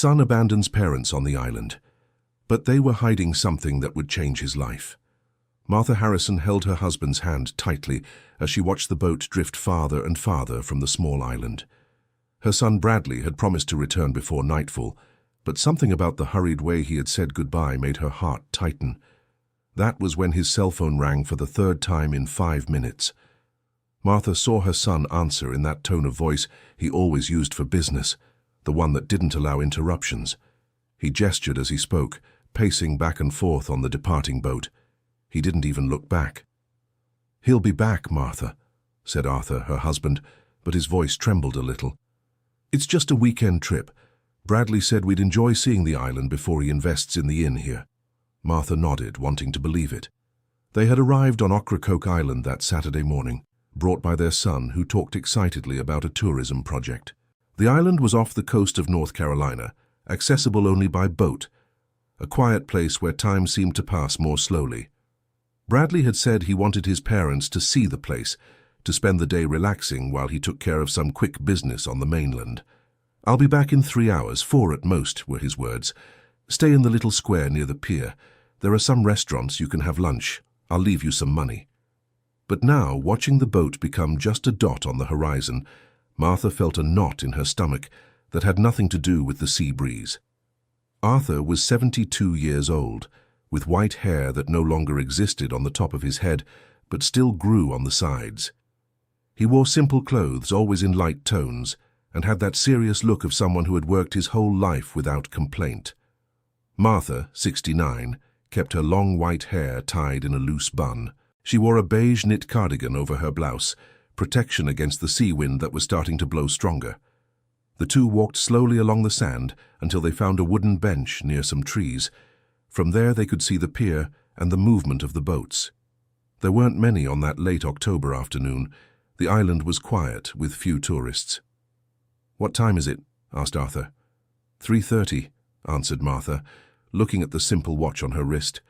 Son abandons parents on the island, but they were hiding something that would change his life. Martha Harrison held her husband's hand tightly as she watched the boat drift farther and farther from the small island. Her son Bradley had promised to return before nightfall, but something about the hurried way he had said goodbye made her heart tighten. That was when his cell phone rang for the third time in 5 minutes. Martha saw her son answer in that tone of voice he always used for business, the one that didn't allow interruptions. He gestured as he spoke, pacing back and forth on the departing boat. He didn't even look back. "He'll be back, Martha," said Arthur, her husband, but his voice trembled a little. "It's just a weekend trip. Bradley said we'd enjoy seeing the island before he invests in the inn here." Martha nodded, wanting to believe it. They had arrived on Ocracoke Island that Saturday morning, brought by their son, who talked excitedly about a tourism project. The island was off the coast of North Carolina, accessible only by boat, a quiet place where time seemed to pass more slowly. Bradley had said he wanted his parents to see the place, to spend the day relaxing while he took care of some quick business on the mainland. "I'll be back in 3 hours, 4 at most," were his words. "Stay in the little square near the pier. There are some restaurants you can have lunch. I'll leave you some money." But now, watching the boat become just a dot on the horizon, Martha felt a knot in her stomach that had nothing to do with the sea breeze. Arthur was 72 years old, with white hair that no longer existed on the top of his head, but still grew on the sides. He wore simple clothes, always in light tones, and had that serious look of someone who had worked his whole life without complaint. Martha, 69, kept her long white hair tied in a loose bun. She wore a beige knit cardigan over her blouse, protection against the sea wind that was starting to blow stronger. The two walked slowly along the sand until they found a wooden bench near some trees. From there they could see the pier and the movement of the boats. There weren't many on that late October afternoon. The island was quiet, with few tourists. "What time is it?" asked Arthur. 3:30, answered Martha, looking at the simple watch on her wrist.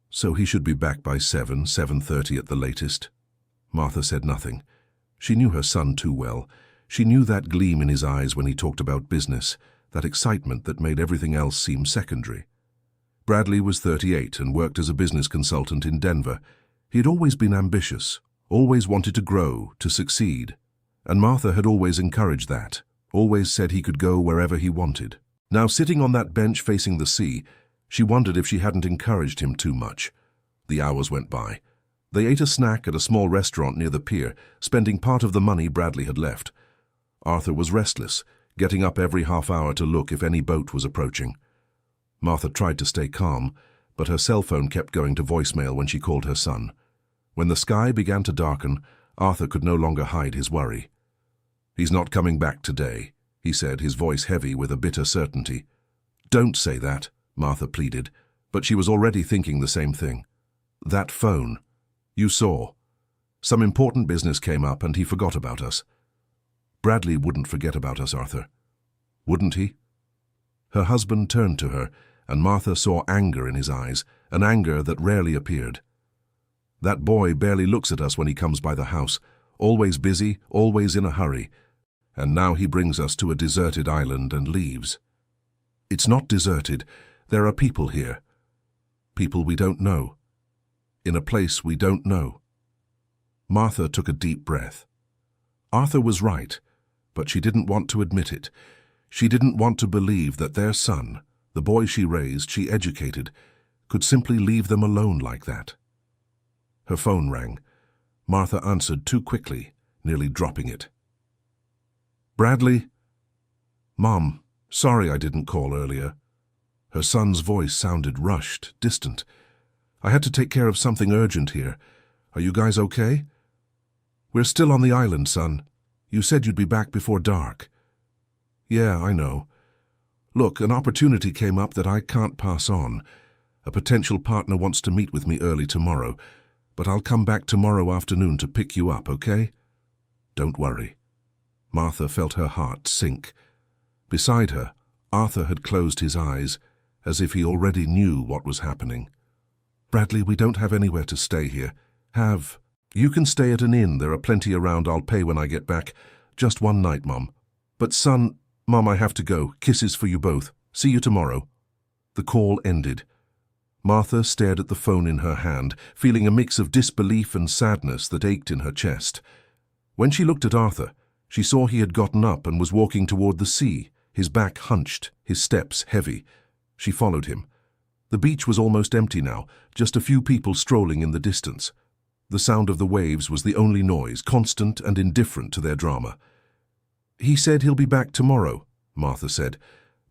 "So he should be back by 7:30 at the latest." Martha said nothing. She knew her son too well. She knew that gleam in his eyes when he talked about business, that excitement that made everything else seem secondary. Bradley was 38 and worked as a business consultant in Denver. He had always been ambitious, always wanted to grow, to succeed. And Martha had always encouraged that, always said he could go wherever he wanted. Now, sitting on that bench facing the sea, she wondered if she hadn't encouraged him too much. The hours went by. They ate a snack at a small restaurant near the pier, spending part of the money Bradley had left. Arthur was restless, getting up every half hour to look if any boat was approaching. Martha tried to stay calm, but her cell phone kept going to voicemail when she called her son. When the sky began to darken, Arthur could no longer hide his worry. "He's not coming back today," he said, his voice heavy with a bitter certainty. "Don't say that," Martha pleaded, but she was already thinking the same thing. "That phone. You saw. Some important business came up and he forgot about us." "Bradley wouldn't forget about us, Arthur." "Wouldn't he?" Her husband turned to her, and Martha saw anger in his eyes, an anger that rarely appeared. "That boy barely looks at us when he comes by the house, always busy, always in a hurry. And now he brings us to a deserted island and leaves." "It's not deserted. There are people here. People we don't know. In a place we don't know." Martha took a deep breath. Arthur was right, but she didn't want to admit it. She didn't want to believe that their son, the boy she raised, she educated, could simply leave them alone like that. Her phone rang. Martha answered too quickly, nearly dropping it. "Bradley?" "Mom, sorry I didn't call earlier." Her son's voice sounded rushed, distant. "I had to take care of something urgent here. Are you guys okay?" "We're still on the island, son. You said you'd be back before dark." "Yeah, I know. Look, an opportunity came up that I can't pass on. A potential partner wants to meet with me early tomorrow, but I'll come back tomorrow afternoon to pick you up, okay?" "Don't worry." Martha felt her heart sink. Beside her, Arthur had closed his eyes, as if he already knew what was happening. "Bradley, we don't have anywhere to stay here. You can stay at an inn. There are plenty around. I'll pay when I get back. Just one night, Mom." "But son..." Mom, I have to go. Kisses for you both. See you tomorrow." The call ended. Martha stared at the phone in her hand, feeling a mix of disbelief and sadness that ached in her chest. When she looked at Arthur, she saw he had gotten up and was walking toward the sea, his back hunched, his steps heavy. She followed him. The beach was almost empty now, just a few people strolling in the distance. The sound of the waves was the only noise, constant and indifferent to their drama. "He said he'll be back tomorrow," Martha said,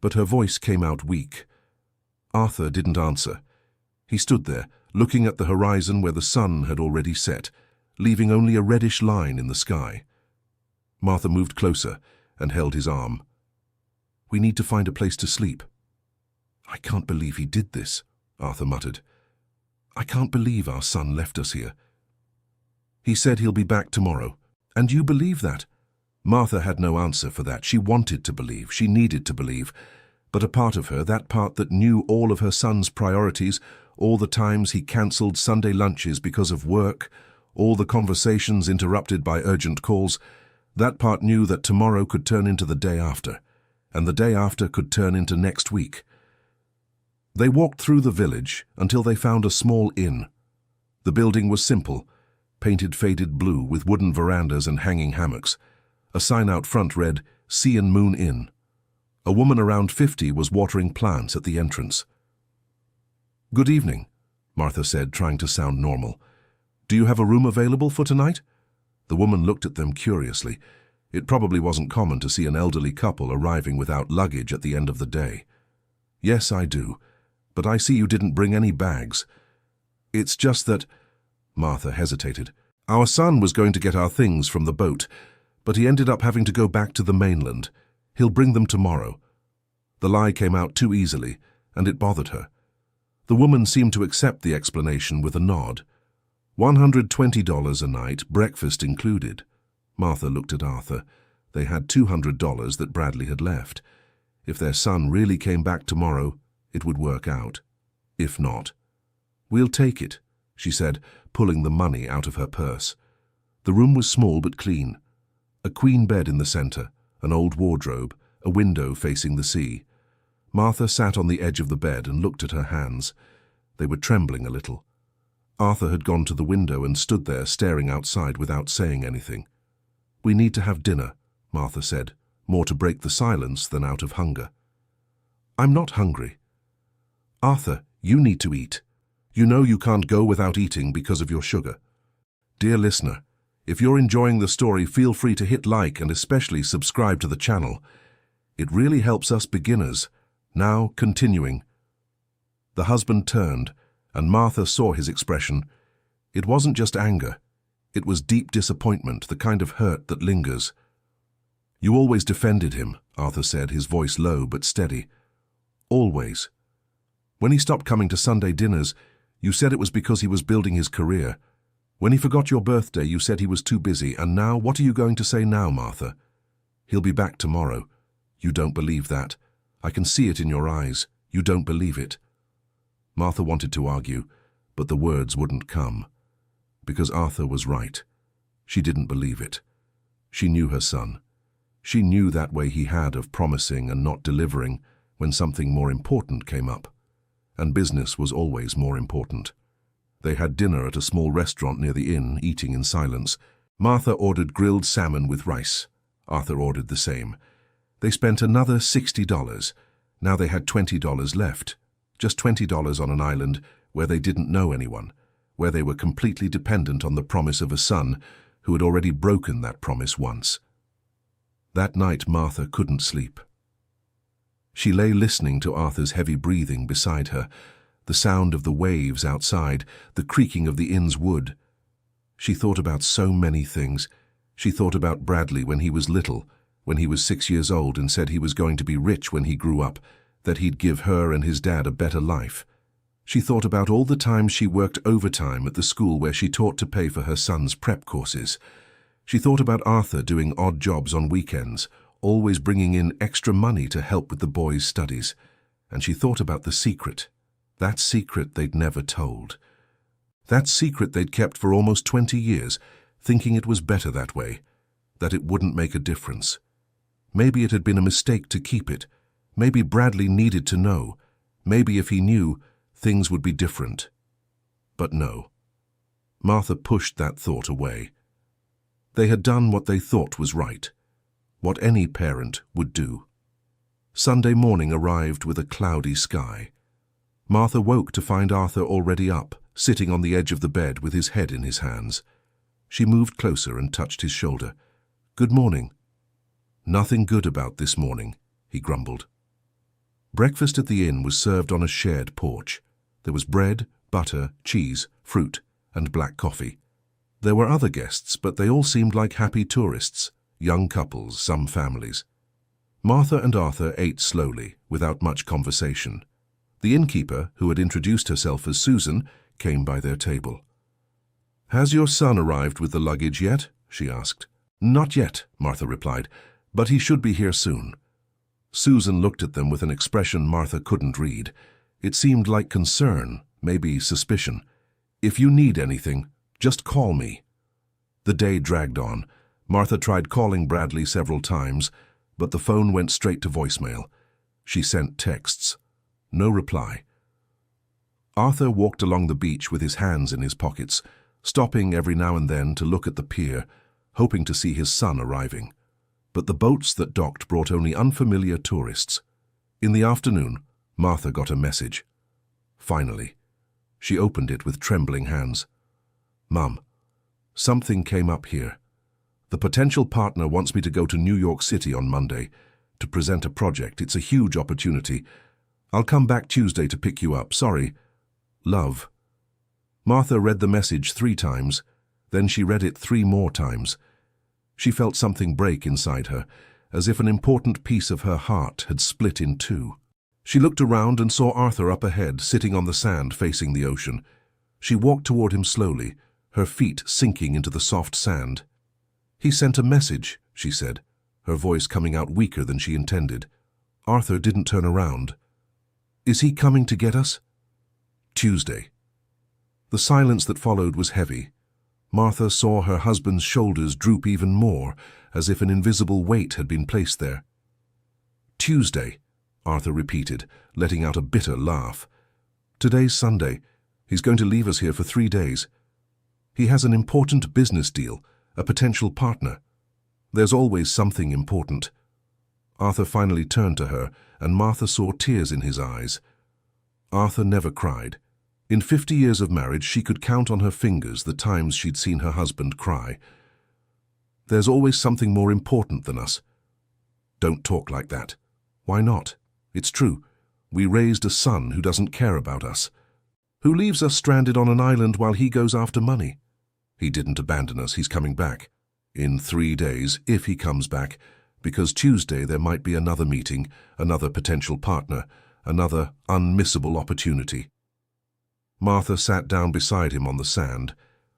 but her voice came out weak. Arthur didn't answer. He stood there, looking at the horizon where the sun had already set, leaving only a reddish line in the sky. Martha moved closer and held his arm. "We need to find a place to sleep." "I can't believe he did this," Arthur muttered. "I can't believe our son left us here." "He said he'll be back tomorrow. And you believe that?" Martha had no answer for that. She wanted to believe. She needed to believe. But a part of her, that part that knew all of her son's priorities, all the times he cancelled Sunday lunches because of work, all the conversations interrupted by urgent calls, that part knew that tomorrow could turn into the day after, and the day after could turn into next week. They walked through the village until they found a small inn. The building was simple, painted faded blue with wooden verandas and hanging hammocks. A sign out front read, "Sea and Moon Inn." A woman around 50 was watering plants at the entrance. "Good evening," Martha said, trying to sound normal. "Do you have a room available for tonight?" The woman looked at them curiously. It probably wasn't common to see an elderly couple arriving without luggage at the end of the day. "Yes, I do. But I see you didn't bring any bags." "It's just that—" Martha hesitated. "Our son was going to get our things from the boat, but he ended up having to go back to the mainland. He'll bring them tomorrow." The lie came out too easily, and it bothered her. The woman seemed to accept the explanation with a nod. $120 a night, breakfast included. Martha looked at Arthur. They had $200 that Bradley had left. If their son really came back tomorrow, it would work out. If not, "We'll take it," she said, pulling the money out of her purse. The room was small but clean. A queen bed in the center, an old wardrobe, a window facing the sea. Martha sat on the edge of the bed and looked at her hands. They were trembling a little. Arthur had gone to the window and stood there staring outside without saying anything. "We need to have dinner," Martha said, more to break the silence than out of hunger. "I'm not hungry." "Arthur, you need to eat. You know you can't go without eating because of your sugar." Dear listener, if you're enjoying the story, feel free to hit like and especially subscribe to the channel. It really helps us beginners. Now, continuing. The husband turned, and Martha saw his expression. It wasn't just anger. It was deep disappointment, the kind of hurt that lingers. "You always defended him," Arthur said, his voice low but steady. "Always. When he stopped coming to Sunday dinners, you said it was because he was building his career. When he forgot your birthday, you said he was too busy, and now, what are you going to say now, Martha? He'll be back tomorrow. You don't believe that. I can see it in your eyes. You don't believe it." Martha wanted to argue, but the words wouldn't come. Because Arthur was right. She didn't believe it. She knew her son. She knew that way he had of promising and not delivering when something more important came up. And business was always more important. They had dinner at a small restaurant near the inn, eating in silence. Martha ordered grilled salmon with rice. Arthur ordered the same. They spent another $60. Now they had $20 left. Just $20 on an island where they didn't know anyone, where they were completely dependent on the promise of a son who had already broken that promise once. That night Martha couldn't sleep. She lay listening to Arthur's heavy breathing beside her, the sound of the waves outside, the creaking of the inn's wood. She thought about so many things. She thought about Bradley when he was little, when he was 6 years old and said he was going to be rich when he grew up, that he'd give her and his dad a better life. She thought about all the times she worked overtime at the school where she taught to pay for her son's prep courses. She thought about Arthur doing odd jobs on weekends, always bringing in extra money to help with the boys' studies. And she thought about the secret. That secret they'd never told. That secret they'd kept for almost 20 years, thinking it was better that way, that it wouldn't make a difference. Maybe it had been a mistake to keep it. Maybe Bradley needed to know. Maybe if he knew, things would be different. But no. Martha pushed that thought away. They had done what they thought was right, what any parent would do. Sunday morning arrived with a cloudy sky. Martha woke to find Arthur already up, sitting on the edge of the bed with his head in his hands. She moved closer and touched his shoulder. "Good morning." "Nothing good about this morning," he grumbled. Breakfast at the inn was served on a shared porch. There was bread, butter, cheese, fruit, and black coffee. There were other guests, but they all seemed like happy tourists, young couples, some families. Martha and Arthur ate slowly, without much conversation. The innkeeper, who had introduced herself as Susan, came by their table. "Has your son arrived with the luggage yet?" she asked. "Not yet," Martha replied, "but he should be here soon." Susan looked at them with an expression Martha couldn't read. It seemed like concern, maybe suspicion. "If you need anything, just call me." The day dragged on. Martha tried calling Bradley several times, but the phone went straight to voicemail. She sent texts. No reply. Arthur walked along the beach with his hands in his pockets, stopping every now and then to look at the pier, hoping to see his son arriving. But the boats that docked brought only unfamiliar tourists. In the afternoon, Martha got a message. Finally. She opened it with trembling hands. "Mum, something came up here. The potential partner wants me to go to New York City on Monday to present a project. It's a huge opportunity. I'll come back Tuesday to pick you up. Sorry. Love." Martha read the message 3 times, then she read it 3 more times. She felt something break inside her, as if an important piece of her heart had split in 2. She looked around and saw Arthur up ahead, sitting on the sand facing the ocean. She walked toward him slowly, her feet sinking into the soft sand. "He sent a message," she said, her voice coming out weaker than she intended. Arthur didn't turn around. "Is he coming to get us?" "Tuesday." The silence that followed was heavy. Martha saw her husband's shoulders droop even more, as if an invisible weight had been placed there. "Tuesday," Arthur repeated, letting out a bitter laugh. "Today's Sunday. He's going to leave us here for 3 days. He has an important business deal, a potential partner. There's always something important." Arthur finally turned to her, and Martha saw tears in his eyes. Arthur never cried. In 50 years of marriage, she could count on her fingers the times she'd seen her husband cry. "There's always something more important than us." "Don't talk like that." "Why not? It's true. We raised a son who doesn't care about us, who leaves us stranded on an island while he goes after money. He didn't abandon us. He's coming back. In 3 days, if he comes back, because Tuesday there might be another meeting, another potential partner, another unmissable opportunity." Martha sat down beside him on the sand.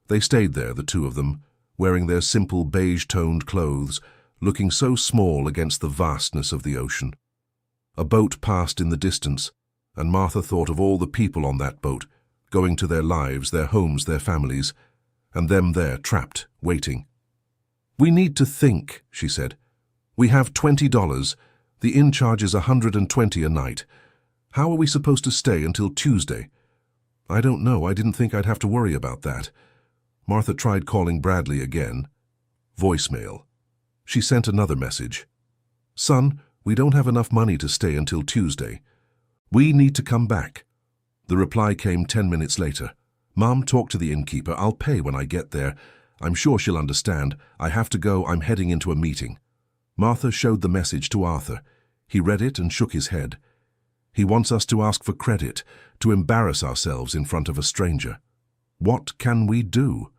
They stayed there, the 2 of them, wearing their simple beige-toned clothes, looking so small against the vastness of the ocean. A boat passed in the distance, and Martha thought of all the people on that boat, going to their lives, their homes, their families, and them there, trapped, waiting. "We need to think," she said. "We have $20. The inn charges $120 a night. How are we supposed to stay until Tuesday?" "I don't know. I didn't think I'd have to worry about that." Martha tried calling Bradley again. Voicemail. She sent another message. "Son, we don't have enough money to stay until Tuesday. We need to come back." The reply came 10 minutes later. "Mom, talk to the innkeeper. I'll pay when I get there. I'm sure she'll understand. I have to go. I'm heading into a meeting." Martha showed the message to Arthur. He read it and shook his head. "He wants us to ask for credit, to embarrass ourselves in front of a stranger. What can we do?"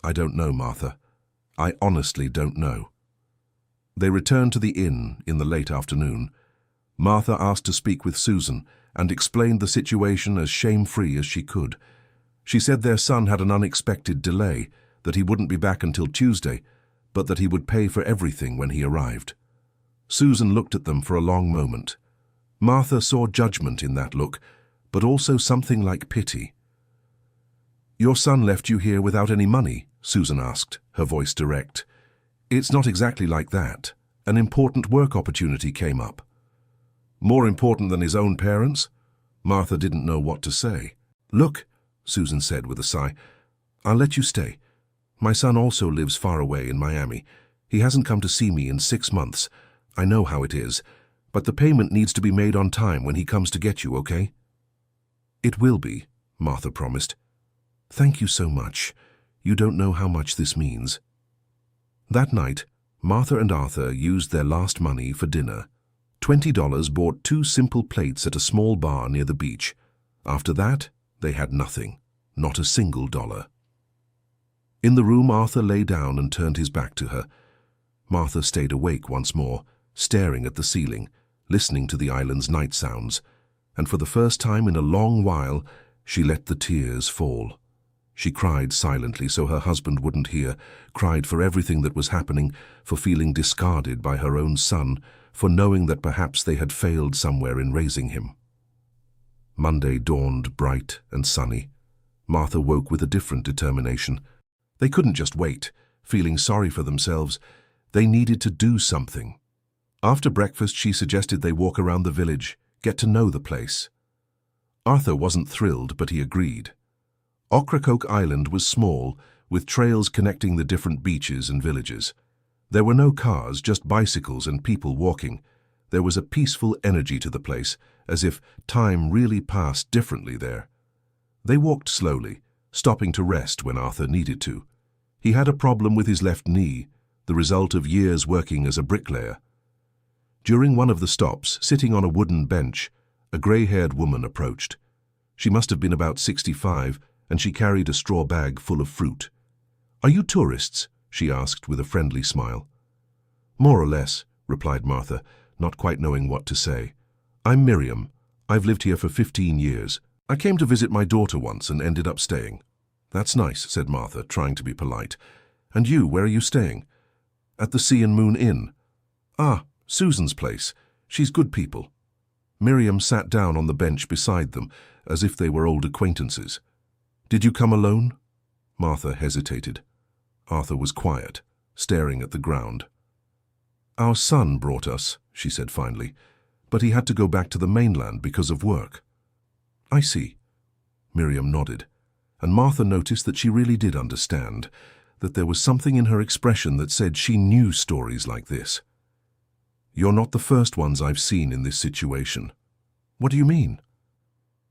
"I don't know, Martha. I honestly don't know." They returned to the inn in the late afternoon. Martha asked to speak with Susan and explained the situation as shame-free as she could. She said their son had an unexpected delay, that he wouldn't be back until Tuesday, but that he would pay for everything when he arrived. Susan looked at them for a long moment. Martha saw judgment in that look, but also something like pity. "Your son left you here without any money?" Susan asked, her voice direct. "It's not exactly like that," An important work opportunity came up. More important than his own parents? Martha didn't know what to say. "Look," Susan said with a sigh, "I'll let you stay. My son also lives far away in Miami. He hasn't come to see me in 6 months. I know how it is, but the payment needs to be made on time when he comes to get you, okay?" "It will be," Martha promised. "Thank you so much. You don't know how much this means." That night, Martha and Arthur used their last money for dinner. $20 bought 2 simple plates at a small bar near the beach. After that, they had nothing, not a single dollar. In the room, Arthur lay down and turned his back to her. Martha stayed awake once more, staring at the ceiling, listening to the island's night sounds, and for the first time in a long while, she let the tears fall. She cried silently so her husband wouldn't hear, cried for everything that was happening, for feeling discarded by her own son, for knowing that perhaps they had failed somewhere in raising him. Monday dawned bright and sunny. Martha woke with a different determination. They couldn't just wait, feeling sorry for themselves. They needed to do something. After breakfast, she suggested they walk around the village, get to know the place. Arthur wasn't thrilled, but he agreed. Ocracoke Island was small, with trails connecting the different beaches and villages. There were no cars, just bicycles and people walking. There was a peaceful energy to the place, as if time really passed differently there. They walked slowly, stopping to rest when Arthur needed to. He had a problem with his left knee, the result of years working as a bricklayer. During one of the stops, sitting on a wooden bench, a grey-haired woman approached. She must have been about 65, and she carried a straw bag full of fruit. "Are you tourists?" she asked with a friendly smile. "More or less," replied Martha, not quite knowing what to say. "I'm Miriam. I've lived here for 15 years. I came to visit my daughter once and ended up staying." "That's nice," said Martha, trying to be polite. "And you, where are you staying?" "At the Sea and Moon Inn." "Ah, Susan's place. She's good people." Miriam sat down on the bench beside them, as if they were old acquaintances. "Did you come alone?" Martha hesitated. Arthur was quiet, staring at the ground. "Our son brought us," she said finally, "but he had to go back to the mainland because of work." "I see." Miriam nodded, and Martha noticed that she really did understand, that there was something in her expression that said she knew stories like this. "You're not the first ones I've seen in this situation." "What do you mean?"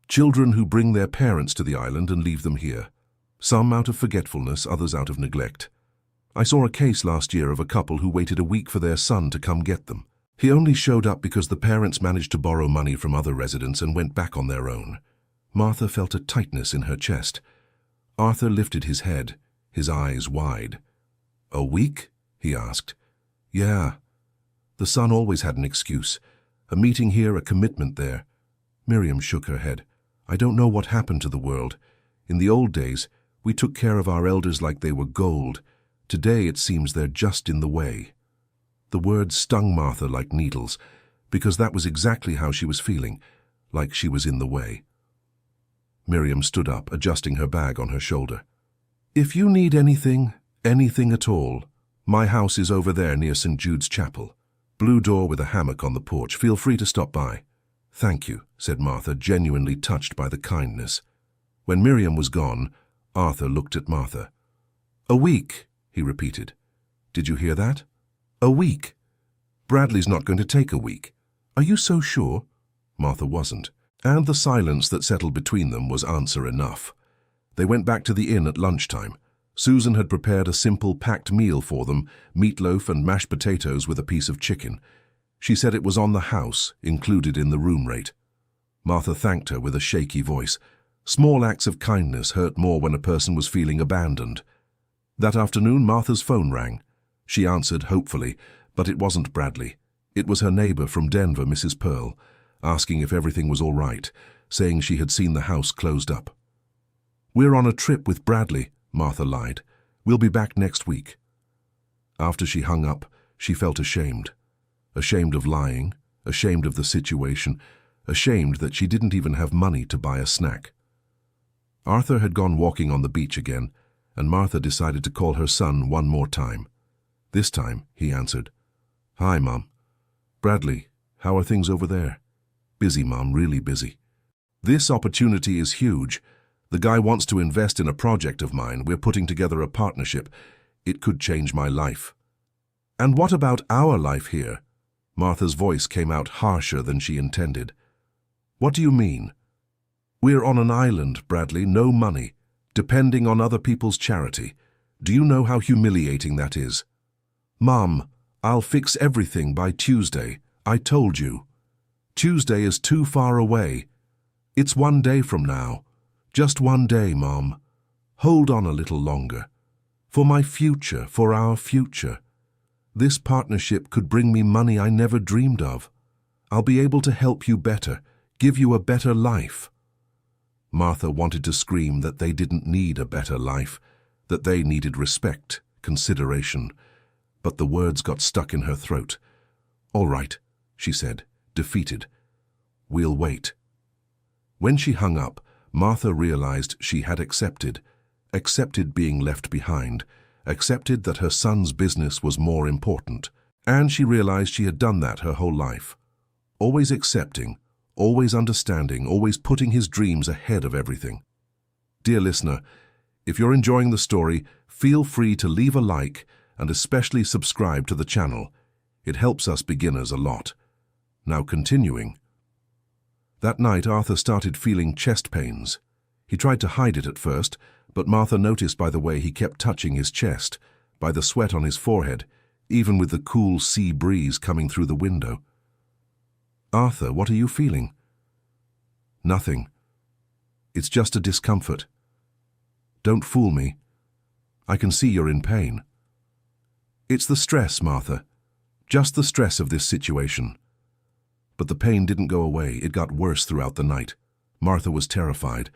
"Children who bring their parents to the island and leave them here. Some out of forgetfulness, others out of neglect. I saw a case last year of a couple who waited a week for their son to come get them. He only showed up because the parents managed to borrow money from other residents and went back on their own." Martha felt a tightness in her chest. Arthur lifted his head, his eyes wide. "A week?" he asked. "Yeah. The son always had an excuse. A meeting here, a commitment there." Miriam shook her head. "I don't know what happened to the world. In the old days, we took care of our elders like they were gold. Today it seems they're just in the way." The words stung Martha like needles, because that was exactly how she was feeling, like she was in the way. Miriam stood up, adjusting her bag on her shoulder. "If you need anything at all, my house is over there near St. Jude's Chapel. Blue door with a hammock on the porch. Feel free to stop by." "Thank you," said Martha, genuinely touched by the kindness. When Miriam was gone, Arthur looked at Martha. "A week," he repeated. "Did you hear that? A week. Bradley's not going to take a week. Are you so sure?" Martha wasn't, and the silence that settled between them was answer enough. They went back to the inn at lunchtime. Susan had prepared a simple packed meal for them, meatloaf and mashed potatoes with a piece of chicken. She said it was on the house, included in the room rate. Martha thanked her with a shaky voice. Small acts of kindness hurt more when a person was feeling abandoned. That afternoon, Martha's phone rang. She answered hopefully, but it wasn't Bradley. It was her neighbor from Denver, Mrs. Pearl, asking if everything was all right, saying she had seen the house closed up. "We're on a trip with Bradley," Martha lied. "We'll be back next week." After she hung up, she felt ashamed. Ashamed of lying, ashamed of the situation, ashamed that she didn't even have money to buy a snack. Arthur had gone walking on the beach again, and Martha decided to call her son one more time. This time, he answered. Hi, Mom. Bradley, how are things over there? Busy, Mom, really busy. This opportunity is huge. The guy wants to invest in a project of mine. We're putting together a partnership. It could change my life. And what about our life here? Martha's voice came out harsher than she intended. What do you mean? We're on an island, Bradley, no money, depending on other people's charity. Do you know how humiliating that is? Mom, I'll fix everything by Tuesday. I told you. Tuesday is too far away. It's 1 day from now. Just 1 day, Mom. Hold on a little longer. For my future, for our future. This partnership could bring me money I never dreamed of. I'll be able to help you better, give you a better life. Martha wanted to scream that they didn't need a better life, that they needed respect, consideration, but the words got stuck in her throat. All right, she said, defeated. We'll wait. When she hung up, Martha realized she had accepted being left behind, accepted that her son's business was more important, and she realized she had done that her whole life. Always accepting, always understanding, always putting his dreams ahead of everything. Dear listener, if you're enjoying the story, feel free to leave a like and especially subscribe to the channel. It helps us beginners a lot. Now continuing. That night Arthur started feeling chest pains. He tried to hide it at first, but Martha noticed by the way he kept touching his chest, by the sweat on his forehead, even with the cool sea breeze coming through the window. Arthur, what are you feeling? Nothing. It's just a discomfort. Don't fool me. I can see you're in pain. It's the stress, Martha. Just the stress of this situation. But the pain didn't go away. It got worse throughout the night. Martha was terrified.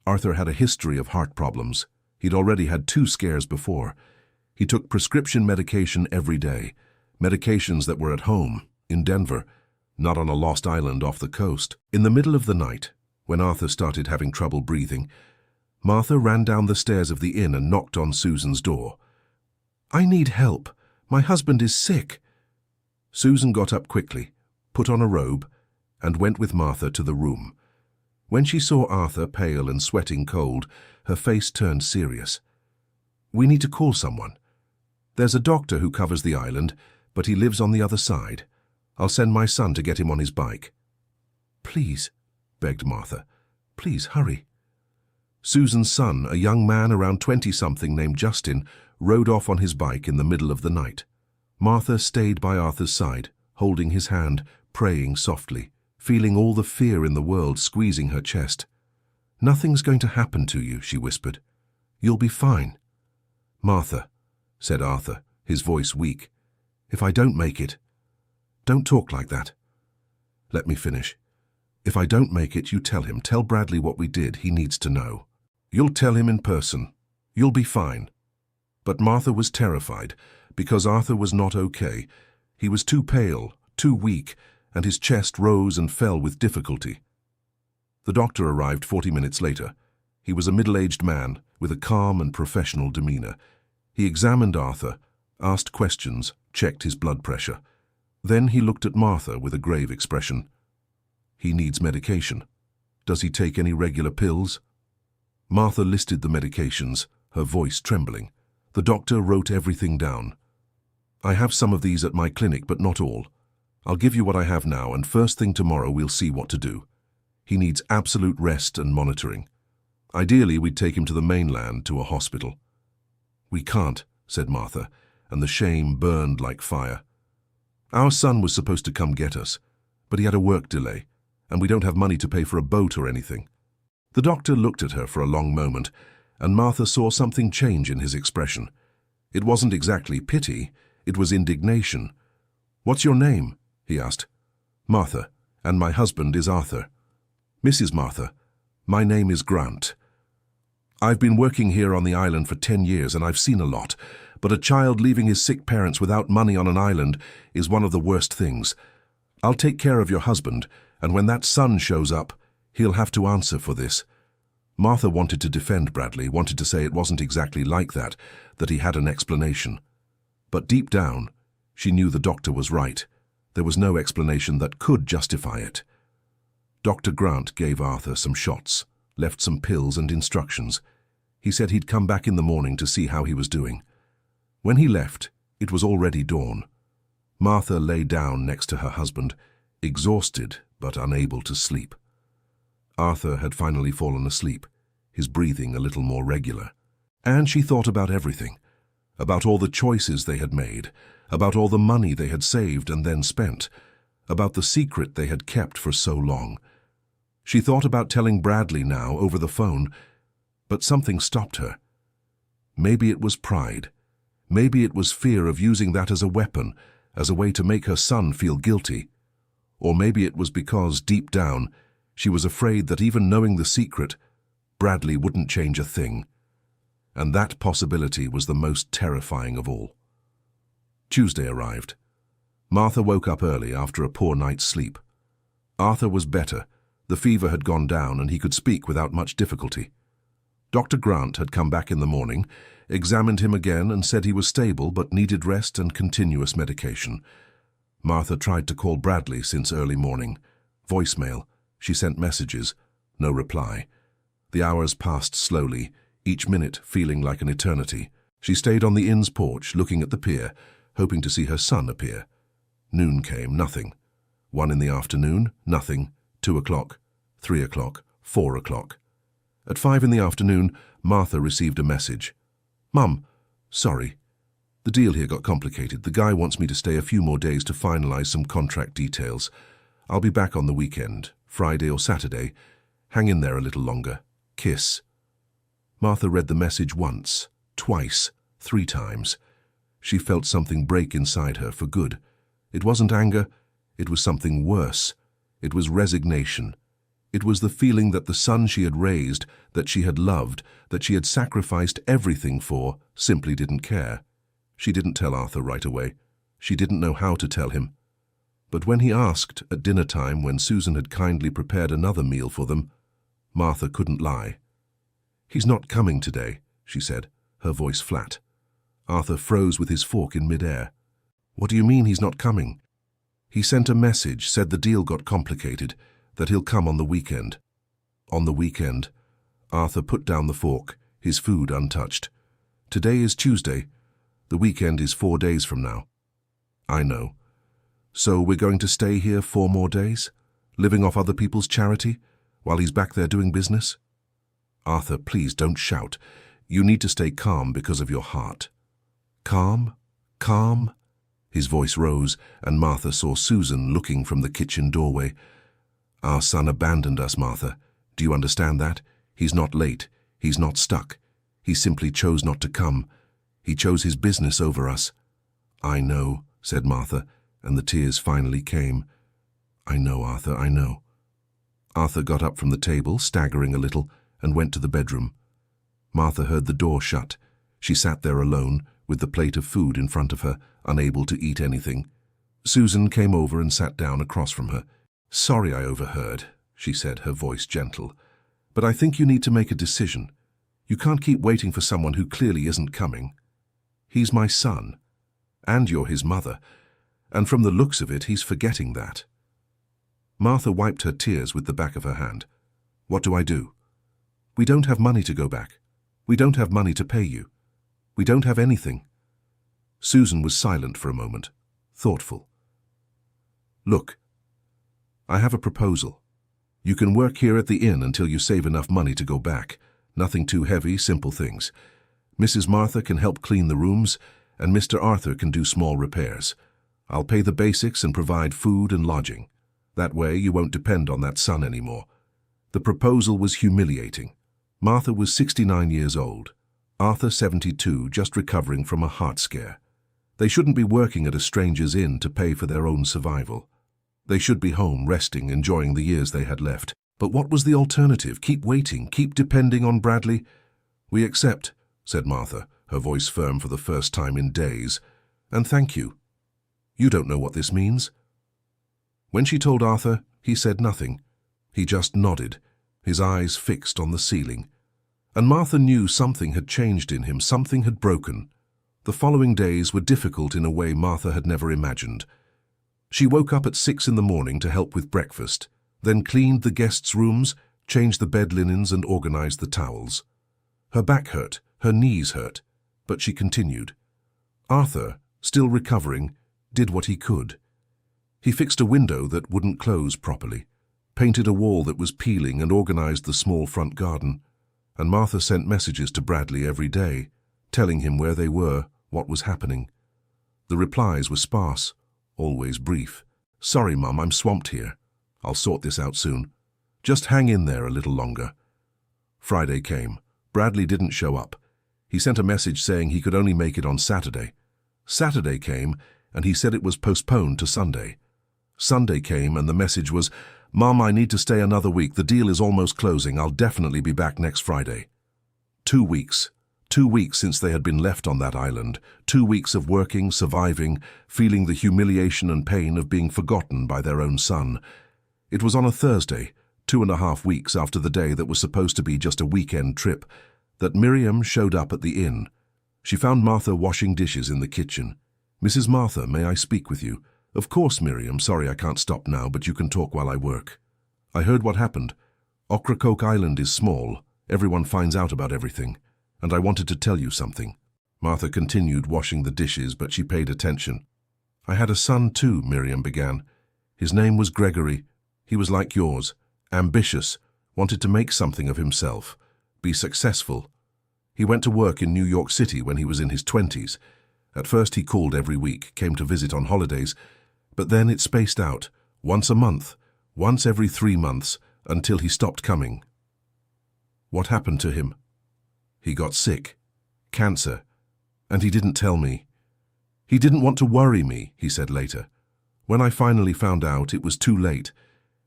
Arthur had a history of heart problems. He'd already had 2 scares before. He took prescription medication every day, medications that were at home, in Denver, not on a lost island off the coast. In the middle of the night, when Arthur started having trouble breathing, Martha ran down the stairs of the inn and knocked on Susan's door. I need help. My husband is sick. Susan got up quickly, put on a robe, and went with Martha to the room. When she saw Arthur pale and sweating cold, her face turned serious. We need to call someone. There's a doctor who covers the island, but he lives on the other side. I'll send my son to get him on his bike. Please, begged Martha. Please, hurry. Susan's son, a young man around 20-something named Justin, rode off on his bike in the middle of the night. Martha stayed by Arthur's side, holding his hand, praying softly, feeling all the fear in the world squeezing her chest. Nothing's going to happen to you, she whispered. You'll be fine. Martha, said Arthur, his voice weak. If I don't make it, don't talk like that. Let me finish. If I don't make it, you tell him. Tell Bradley what we did. He needs to know. You'll tell him in person. You'll be fine. But Martha was terrified, because Arthur was not okay. He was too pale, too weak, and his chest rose and fell with difficulty. The doctor arrived 40 minutes later. He was a middle-aged man with a calm and professional demeanor. He examined Arthur, asked questions, checked his blood pressure. Then he looked at Martha with a grave expression. He needs medication. Does he take any regular pills? Martha listed the medications, her voice trembling. The doctor wrote everything down. I have some of these at my clinic, but not all. I'll give you what I have now, and first thing tomorrow we'll see what to do. He needs absolute rest and monitoring. Ideally, we'd take him to the mainland, to a hospital. We can't, said Martha, and the shame burned like fire. Our son was supposed to come get us, but he had a work delay, and we don't have money to pay for a boat or anything. The doctor looked at her for a long moment, and Martha saw something change in his expression. It wasn't exactly pity, it was indignation. What's your name? He asked. Martha, and my husband is Arthur. Mrs. Martha, my name is Grant. I've been working here on the island for 10 years and I've seen a lot, but a child leaving his sick parents without money on an island is one of the worst things. I'll take care of your husband, and when that son shows up, he'll have to answer for this. Martha wanted to defend Bradley, wanted to say it wasn't exactly like that he had an explanation. But deep down, She knew the doctor was right. There was no explanation that could justify it. Dr. Grant gave Arthur some shots, left some pills and instructions. He said he'd come back in the morning to see how he was doing. When he left, it was already dawn. Martha lay down next to her husband, exhausted but unable to sleep. Arthur had finally fallen asleep, his breathing a little more regular. And she thought about everything, about all the choices they had made, about all the money they had saved and then spent, about the secret they had kept for so long. She thought about telling Bradley now over the phone, but something stopped her. Maybe it was pride. Maybe it was fear of using that as a weapon, as a way to make her son feel guilty. Or maybe it was because, deep down, she was afraid that even knowing the secret, Bradley wouldn't change a thing. And that possibility was the most terrifying of all. Tuesday arrived. Martha woke up early after a poor night's sleep. Arthur was better. The fever had gone down and he could speak without much difficulty. Dr. Grant had come back in the morning, examined him again and said he was stable but needed rest and continuous medication. Martha tried to call Bradley since early morning. Voicemail. She sent messages. No reply. The hours passed slowly, each minute feeling like an eternity. She stayed on the inn's porch, looking at the pier, hoping to see her son appear. Noon came, nothing. 1 in the afternoon, nothing. 2 o'clock, 3 o'clock, 4 o'clock. At 5 in the afternoon, Martha received a message. "Mum, sorry. The deal here got complicated. The guy wants me to stay a few more days to finalize some contract details. I'll be back on the weekend, Friday or Saturday. Hang in there a little longer. Kiss." Martha read the message once, twice, 3 times. She felt something break inside her for good. It wasn't anger, it was something worse. It was resignation. It was the feeling that the son she had raised, that she had loved, that she had sacrificed everything for, simply didn't care. She didn't tell Arthur right away. She didn't know how to tell him. But when he asked at dinner time, when Susan had kindly prepared another meal for them, Martha couldn't lie. "He's not coming today," she said, her voice flat. Arthur froze with his fork in midair. "What do you mean he's not coming?" "He sent a message, said the deal got complicated, that he'll come on the weekend." On the weekend? Arthur put down the fork, his food untouched. "Today is Tuesday. The weekend is 4 days from now." "I know. So we're going to stay here 4 more days? Living off other people's charity, while he's back there doing business?" "Arthur, please don't shout. You need to stay calm because of your heart." "Calm? Calm?" His voice rose, and Martha saw Susan looking from the kitchen doorway. "Our son abandoned us, Martha. Do you understand that? He's not late. He's not stuck. He simply chose not to come. He chose his business over us." "I know," said Martha, and the tears finally came. "I know, Arthur, I know." Arthur got up from the table, staggering a little, and went to the bedroom. Martha heard the door shut. She sat there alone, with the plate of food in front of her, unable to eat anything. Susan came over and sat down across from her. "Sorry I overheard," she said, her voice gentle. "But I think you need to make a decision. You can't keep waiting for someone who clearly isn't coming. He's my son, and you're his mother, and from the looks of it, he's forgetting that." Martha wiped her tears with the back of her hand. "What do I do?" "We don't have money to go back. We don't have money to pay you. We don't have anything." Susan was silent for a moment, thoughtful. "Look, I have a proposal. You can work here at the inn until you save enough money to go back. Nothing too heavy, simple things. Mrs. Martha can help clean the rooms, and Mr. Arthur can do small repairs. I'll pay the basics and provide food and lodging. That way you won't depend on that son anymore." The proposal was humiliating. Martha was 69 years old. Arthur 72, just recovering from a heart scare. They shouldn't be working at a stranger's inn to pay for their own survival. They should be home, resting, enjoying the years they had left. But what was the alternative? Keep waiting, keep depending on Bradley? "We accept," said Martha, her voice firm for the first time in days. "And thank you. You don't know what this means." When she told Arthur, he said nothing. He just nodded, his eyes fixed on the ceiling. And Martha knew something had changed in him, something had broken. The following days were difficult in a way Martha had never imagined. She woke up at 6 in the morning to help with breakfast, then cleaned the guests' rooms, changed the bed linens and organized the towels. Her back hurt, her knees hurt, but she continued. Arthur, still recovering, did what he could. He fixed a window that wouldn't close properly, painted a wall that was peeling and organized the small front garden, and Martha sent messages to Bradley every day, telling him where they were, what was happening. The replies were sparse, always brief. "Sorry, Mum, I'm swamped here. I'll sort this out soon. Just hang in there a little longer." Friday came. Bradley didn't show up. He sent a message saying he could only make it on Saturday. Saturday came, and he said it was postponed to Sunday. Sunday came, and the message was, "Mum, I need to stay another week. The deal is almost closing. I'll definitely be back next Friday." 2 weeks. 2 weeks since they had been left on that island. 2 weeks of working, surviving, feeling the humiliation and pain of being forgotten by their own son. It was on a Thursday, 2.5 weeks after the day that was supposed to be just a weekend trip, that Miriam showed up at the inn. She found Martha washing dishes in the kitchen. "Mrs. Martha, may I speak with you?" "Of course, Miriam. Sorry I can't stop now, but you can talk while I work." "I heard what happened. Ocracoke Island is small. Everyone finds out about everything. And I wanted to tell you something." Martha continued washing the dishes, but she paid attention. "I had a son too," Miriam began. "His name was Gregory. He was like yours, ambitious, wanted to make something of himself, be successful. He went to work in New York City when he was in his 20s. At first he called every week, came to visit on holidays, but then it spaced out, once a month, once every 3 months, until he stopped coming." "What happened to him?" "He got sick. Cancer. And he didn't tell me. He didn't want to worry me," he said later. "When I finally found out, it was too late.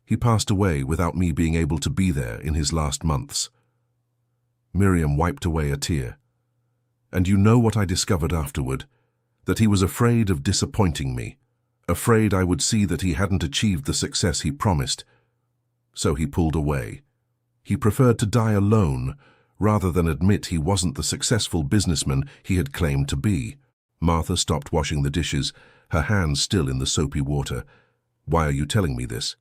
He passed away without me being able to be there in his last months." Miriam wiped away a tear. "And you know what I discovered afterward? That he was afraid of disappointing me, afraid I would see that he hadn't achieved the success he promised. So he pulled away. He preferred to die alone, rather than admit he wasn't the successful businessman he had claimed to be." Martha stopped washing the dishes, her hands still in the soapy water. "Why are you telling me this?"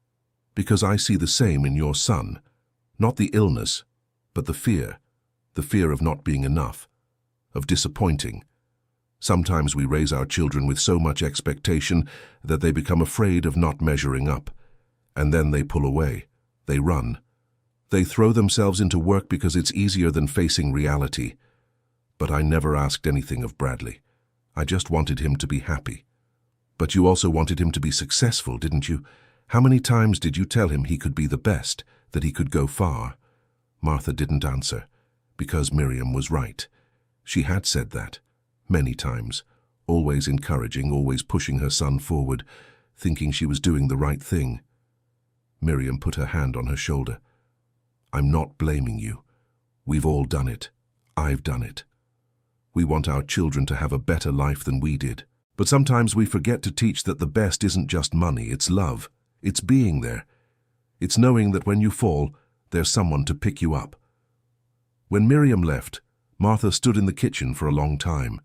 "Because I see the same in your son. Not the illness, but the fear of not being enough, of disappointing. Sometimes we raise our children with so much expectation that they become afraid of not measuring up, and then they pull away, they run. They throw themselves into work because it's easier than facing reality. But I never asked anything of Bradley. I just wanted him to be happy." "But you also wanted him to be successful, didn't you? How many times did you tell him he could be the best, that he could go far?" Martha didn't answer, because Miriam was right. She had said that, many times, always encouraging, always pushing her son forward, thinking she was doing the right thing. Miriam put her hand on her shoulder. "I'm not blaming you. We've all done it. I've done it. We want our children to have a better life than we did. But sometimes we forget to teach that the best isn't just money, it's love. It's being there. It's knowing that when you fall, there's someone to pick you up." When Miriam left, Martha stood in the kitchen for a long time,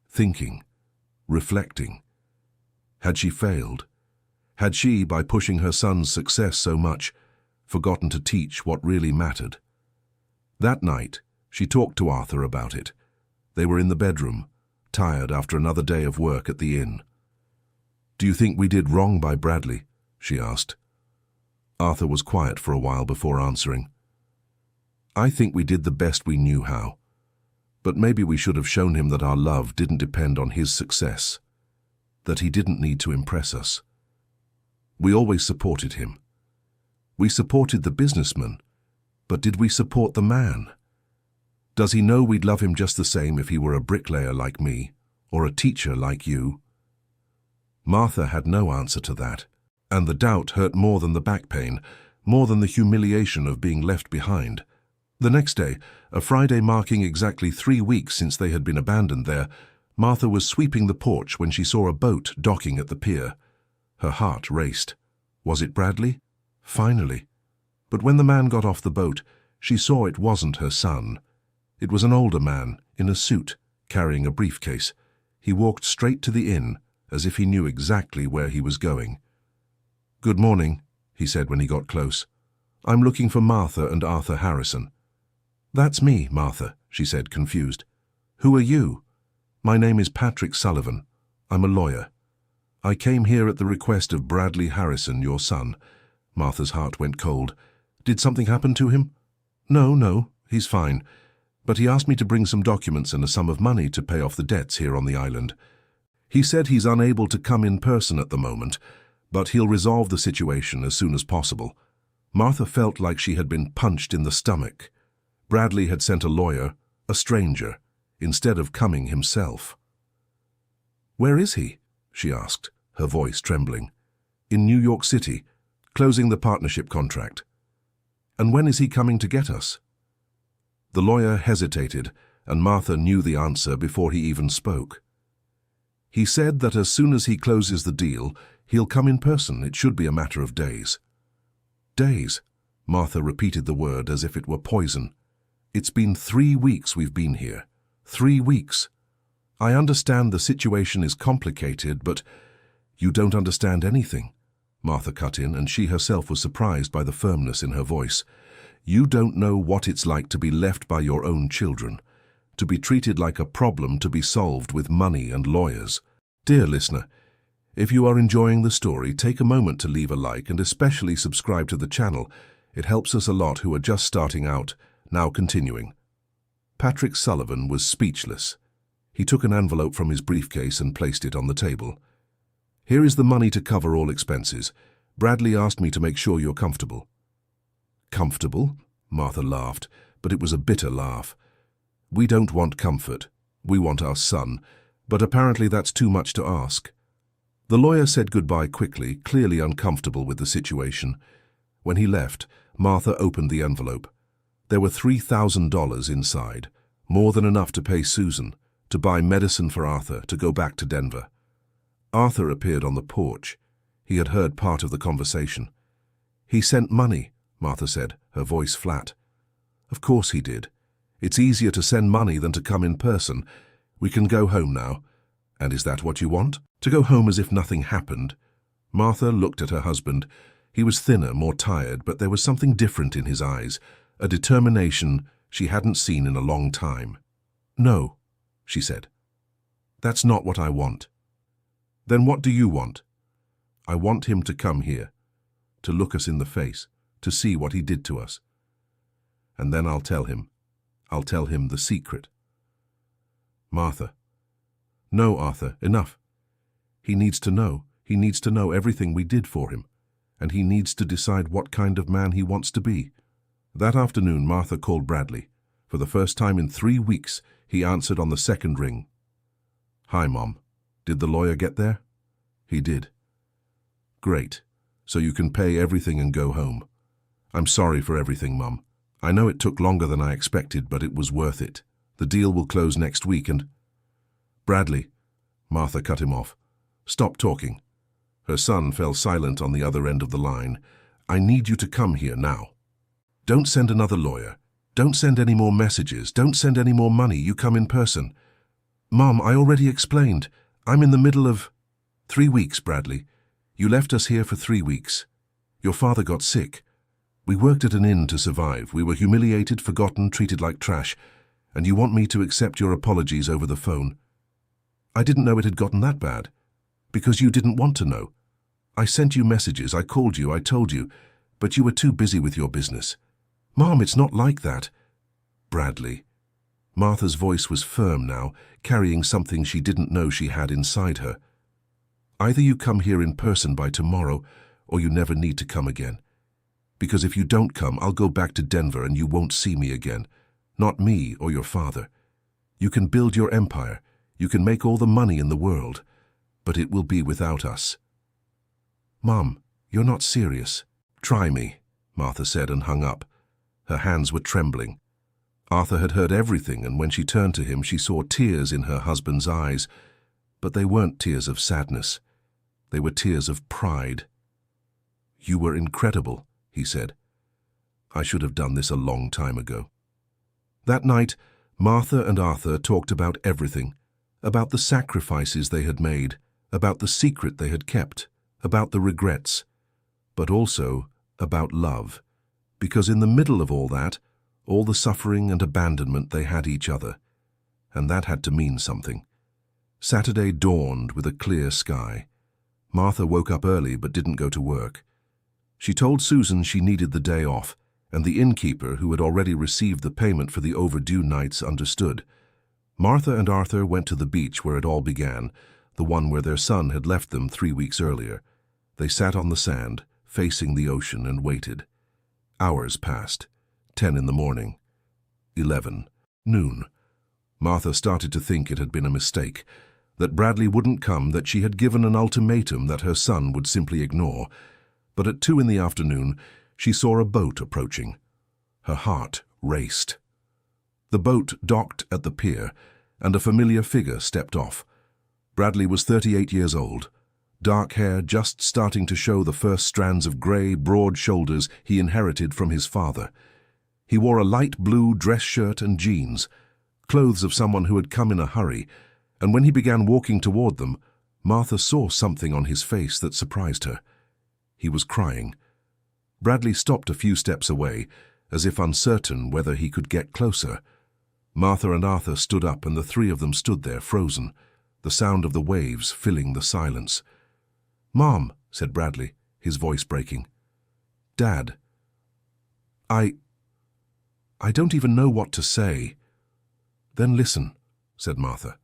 thinking, reflecting. Had she failed? Had she, by pushing her son's success so much, forgotten to teach what really mattered? That night, she talked to Arthur about it. They were in the bedroom, tired after another day of work at the inn. "Do you think we did wrong by Bradley?" she asked. Arthur was quiet for a while before answering. "I think we did the best we knew how. But maybe we should have shown him that our love didn't depend on his success, that he didn't need to impress us. We always supported him. We supported the businessman, but did we support the man? Does he know we'd love him just the same if he were a bricklayer like me, or a teacher like you?" Martha had no answer to that, and the doubt hurt more than the back pain, more than the humiliation of being left behind. The next day, a Friday marking exactly 3 weeks since they had been abandoned there, Martha was sweeping the porch when she saw a boat docking at the pier. Her heart raced. Was it Bradley? Finally. But when the man got off the boat, she saw it wasn't her son. It was an older man, in a suit, carrying a briefcase. He walked straight to the inn, as if he knew exactly where he was going. "Good morning," he said when he got close. "I'm looking for Martha and Arthur Harrison." "That's me, Martha," she said, confused. "Who are you?" "My name is Patrick Sullivan. I'm a lawyer. I came here at the request of Bradley Harrison, your son." Martha's heart went cold. "Did something happen to him?" No, he's fine. But he asked me to bring some documents and a sum of money to pay off the debts here on the island. He said he's unable to come in person at the moment, but he'll resolve the situation as soon as possible." Martha felt like she had been punched in the stomach. Bradley had sent a lawyer, a stranger, instead of coming himself. "Where is he?" she asked, her voice trembling. "In New York City, closing the partnership contract." "And when is he coming to get us?" The lawyer hesitated, and Martha knew the answer before he even spoke. "He said that as soon as he closes the deal, he'll come in person. It should be a matter of days." "Days?" Martha repeated the word as if it were poison. "It's been 3 weeks we've been here. 3 weeks. I understand the situation is complicated, but—" "You don't understand anything," Martha cut in, and she herself was surprised by the firmness in her voice. "You don't know what it's like to be left by your own children, to be treated like a problem to be solved with money and lawyers." Dear listener, if you are enjoying the story, take a moment to leave a like and especially subscribe to the channel. It helps us a lot who are just starting out. Now continuing. Patrick Sullivan was speechless. He took an envelope from his briefcase and placed it on the table. "Here is the money to cover all expenses. Bradley asked me to make sure you're comfortable." "Comfortable?" Martha laughed, but it was a bitter laugh. "We don't want comfort. We want our son, but apparently that's too much to ask." The lawyer said goodbye quickly, clearly uncomfortable with the situation. When he left, Martha opened the envelope. There were $3,000 inside, more than enough to pay Susan, to buy medicine for Arthur to go back to Denver. Arthur appeared on the porch. He had heard part of the conversation. "He sent money," Martha said, her voice flat. "Of course he did. It's easier to send money than to come in person. We can go home now." "And is that what you want? To go home as if nothing happened?" Martha looked at her husband. He was thinner, more tired, but there was something different in his eyes, a determination she hadn't seen in a long time. "No," she said. "That's not what I want." "Then what do you want?" "I want him to come here, to look us in the face, to see what he did to us. And then I'll tell him. I'll tell him the secret." "Martha." "No, Arthur, enough. He needs to know. He needs to know everything we did for him, and he needs to decide what kind of man he wants to be." That afternoon, Martha called Bradley. For the first time in 3 weeks, he answered on the second ring. "Hi, Mom. Did the lawyer get there?" "He did." "Great. So you can pay everything and go home. I'm sorry for everything, Mom. I know it took longer than I expected, but it was worth it. The deal will close next week and—" "Bradley," Martha cut him off. "Stop talking." Her son fell silent on the other end of the line. "I need you to come here now. Don't send another lawyer. Don't send any more messages. Don't send any more money. You come in person." "Mom, I already explained. I'm in the middle of—" "3 weeks, Bradley. You left us here for 3 weeks. Your father got sick. We worked at an inn to survive. We were humiliated, forgotten, treated like trash. And you want me to accept your apologies over the phone. I didn't know it had gotten that bad. Because you didn't want to know. I sent you messages, I called you, I told you, but you were too busy with your business. Mom, it's not like that." "Bradley." Martha's voice was firm now, carrying something she didn't know she had inside her. "Either you come here in person by tomorrow, or you never need to come again. Because if you don't come, I'll go back to Denver and you won't see me again. Not me or your father. You can build your empire. You can make all the money in the world. But it will be without us." "Mom, you're not serious." "Try me," Martha said and hung up. Her hands were trembling. Arthur had heard everything, and when she turned to him, she saw tears in her husband's eyes. But they weren't tears of sadness. They were tears of pride. "You were incredible," he said. "I should have done this a long time ago." That night, Martha and Arthur talked about everything. about the sacrifices they had made, about the secret they had kept, about the regrets, but also about love, because in the middle of all that, all the suffering and abandonment, they had each other, and that had to mean something. Saturday dawned with a clear sky. Martha woke up early but didn't go to work. She told Susan she needed the day off, and the innkeeper, who had already received the payment for the overdue nights, understood. Martha and Arthur went to the beach where it all began, the one where their son had left them 3 weeks earlier. They sat on the sand, facing the ocean, and waited. Hours passed. 10 in the morning. 11. Noon. Martha started to think it had been a mistake, that Bradley wouldn't come, that she had given an ultimatum that her son would simply ignore. But at 2 in the afternoon, she saw a boat approaching. Her heart raced. The boat docked at the pier, and a familiar figure stepped off. Bradley was 38 years old, dark hair just starting to show the first strands of grey, broad shoulders he inherited from his father. He wore a light blue dress shirt and jeans, clothes of someone who had come in a hurry, and when he began walking toward them, Martha saw something on his face that surprised her. He was crying. Bradley stopped a few steps away, as if uncertain whether he could get closer. Martha and Arthur stood up, and the three of them stood there, frozen, the sound of the waves filling the silence. "Mom," said Bradley, his voice breaking. "Dad, I don't even know what to say." "Then listen," said Martha.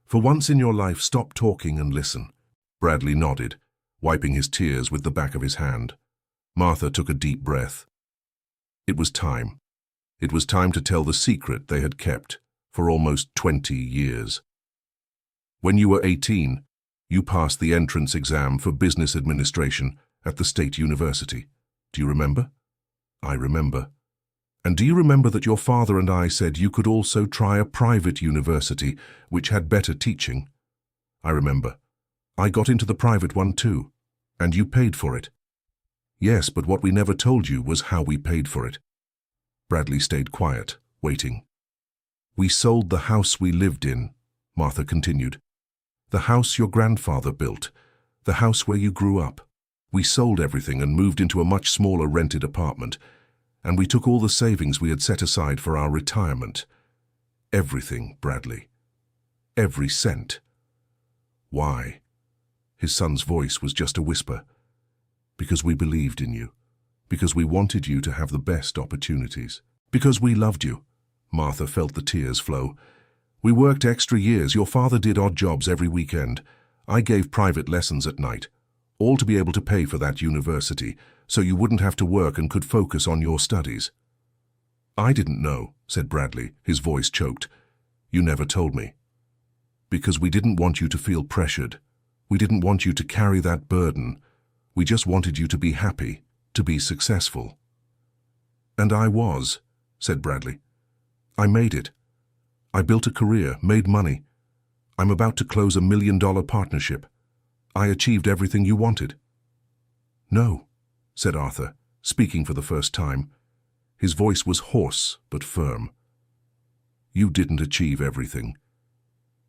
"For once in your life, stop talking and listen." Bradley nodded, wiping his tears with the back of his hand. Martha took a deep breath. It was time. It was time to tell the secret they had kept for almost 20 years. When you were 18, you passed the entrance exam for business administration at the State University. Do you remember? I remember. And do you remember that your father and I said you could also try a private university which had better teaching? I remember. I got into the private one too, and you paid for it. Yes, but what we never told you was how we paid for it. Bradley stayed quiet, waiting. We sold the house we lived in, Martha continued. The house your grandfather built, the house where you grew up. We sold everything and moved into a much smaller rented apartment, and we took all the savings we had set aside for our retirement. Everything, Bradley. Every cent. Why? His son's voice was just a whisper. Because we believed in you. Because we wanted you to have the best opportunities. Because we loved you. Martha felt the tears flow. We worked extra years. Your father did odd jobs every weekend. I gave private lessons at night, all to be able to pay for that university, so you wouldn't have to work and could focus on your studies. I didn't know, said Bradley, his voice choked. You never told me. Because we didn't want you to feel pressured. We didn't want you to carry that burden. We just wanted you to be happy, to be successful. And I was, said Bradley. I made it. I built a career, made money. I'm about to close $1 million partnership. I achieved everything you wanted. No, said Arthur, speaking for the first time. His voice was hoarse but firm. You didn't achieve everything,